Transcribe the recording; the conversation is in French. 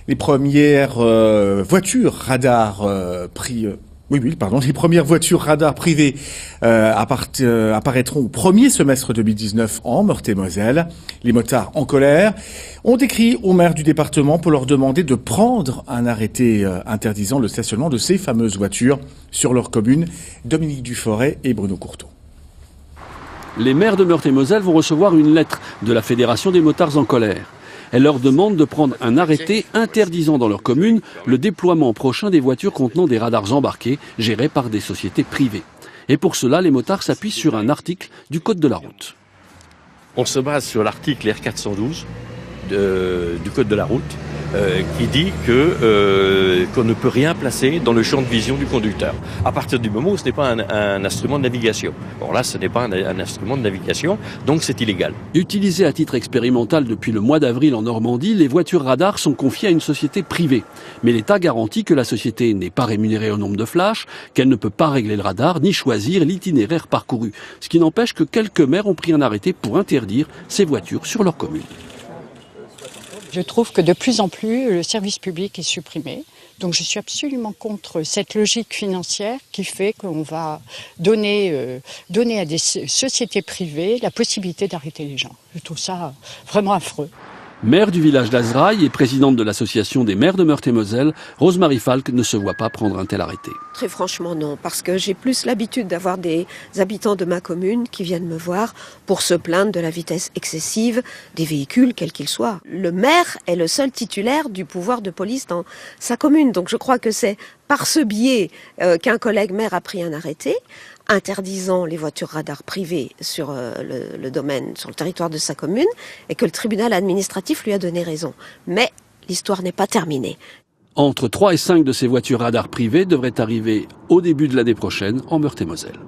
Les premières voitures radar les premières voitures radar privées apparaîtront au premier semestre 2019 en Meurthe-et-Moselle. Les motards en colère ont écrit au maire du département pour leur demander de prendre un arrêté interdisant le stationnement de ces fameuses voitures sur leur commune. Dominique Duforêt et Bruno Courteau. Les maires de Meurthe-et-Moselle vont recevoir une lettre de la Fédération des motards en colère. Elle leur demande de prendre un arrêté interdisant dans leur commune le déploiement prochain des voitures contenant des radars embarqués gérés par des sociétés privées. Et pour cela, les motards s'appuient sur un article du Code de la route. On se base sur l'article R412 du Code de la route qui dit qu'on ne peut rien placer dans le champ de vision du conducteur à partir du moment où ce n'est pas un instrument de navigation. Or là, ce n'est pas un instrument de navigation, donc c'est illégal. Utilisées à titre expérimental depuis le mois d'avril en Normandie, les voitures radars sont confiées à une société privée. Mais l'État garantit que la société n'est pas rémunérée au nombre de flashs, qu'elle ne peut pas régler le radar ni choisir l'itinéraire parcouru. Ce qui n'empêche que quelques maires ont pris un arrêté pour interdire ces voitures sur leur commune. Je trouve que de plus en plus, le service public est supprimé. Donc je suis absolument contre cette logique financière qui fait qu'on va donner à des sociétés privées la possibilité d'arrêter les gens. Je trouve ça vraiment affreux. Maire du village d'Azraï et présidente de l'association des maires de Meurthe-et-Moselle, Rosemarie Falk ne se voit pas prendre un tel arrêté. Très franchement non, parce que j'ai plus l'habitude d'avoir des habitants de ma commune qui viennent me voir pour se plaindre de la vitesse excessive des véhicules, quels qu'ils soient. Le maire est le seul titulaire du pouvoir de police dans sa commune, donc je crois que c'est par ce biais qu'un collègue maire a pris un arrêté interdisant les voitures radars privées sur le domaine, sur le territoire de sa commune, et que le tribunal administratif lui a donné raison. Mais l'histoire n'est pas terminée. Entre 3 et 5 de ces voitures radars privées devraient arriver au début de l'année prochaine en Meurthe-et-Moselle.